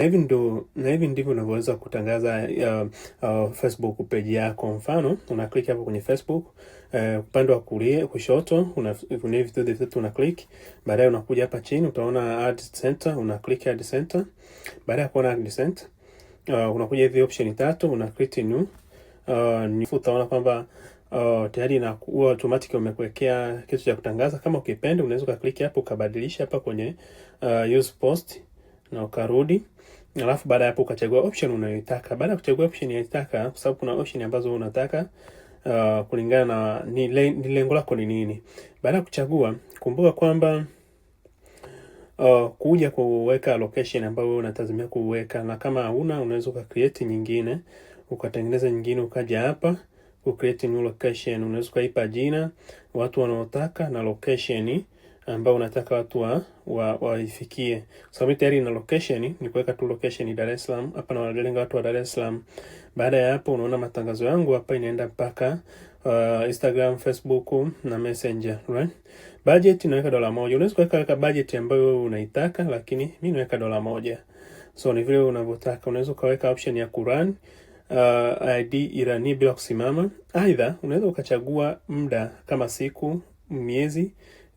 Na hivi ndivyo unavyoweza kutangaza Facebook page yako. Mfano, una click hapo kwenye Facebook, upande wa kulia kushoto kuna vitu una click. Baadaye unakuja hapa chini utaona Ad Center, una click Ad Center. Baada ya kuona Ad Center, unakuja hivi option tatu, una click new. Utaona kwamba tayari inakuwa automatic umekuwekea kitu cha kutangaza. Kama ukipenda unaweza click hapo ukabadilisha hapa kwenye use post na ukarudi. Alafu baada ya hapo ukachagua option unayotaka. Baada ya kuchagua option unayotaka, kwa sababu kuna option ambazo unataka kulingana na ni lengo lako ni nini. Baada ya kuchagua, kumbuka kwamba kuja kuweka location ambayo unatazamia kuweka, na kama hauna unaweza create nyingine, ukatengeneza nyingine, ukaja hapa ku create new location. Unaweza kuipa jina, watu wanaotaka na location ambao unataka watu waifikie. So tayari na location ni kuweka tu location Dar es Salaam. Hapa na wanalenga watu wa Dar es Salaam. Baada ya hapo unaona matangazo yangu hapa inaenda mpaka Instagram, Facebook na Messenger, right? Budget naweka $1. Unaweza kuweka budget ambayo unaitaka, lakini mimi naweka $1. So ni vile unavyotaka. Unaweza kaweka option ya Quran ID Irani bila kusimama. Aidha unaweza ukachagua muda kama siku, miezi,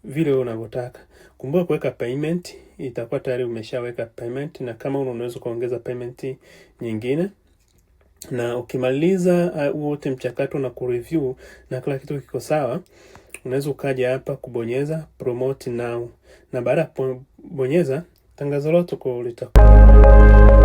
vile unavyotaka. Kumbuka kuweka payment, itakuwa tayari umeshaweka payment, na kama unaweza kuongeza payment nyingine. Na ukimaliza wote mchakato na kureview na kila kitu kiko sawa, unaweza ukaja hapa kubonyeza promote now, na baada ya kubonyeza tangazo lako litakuwa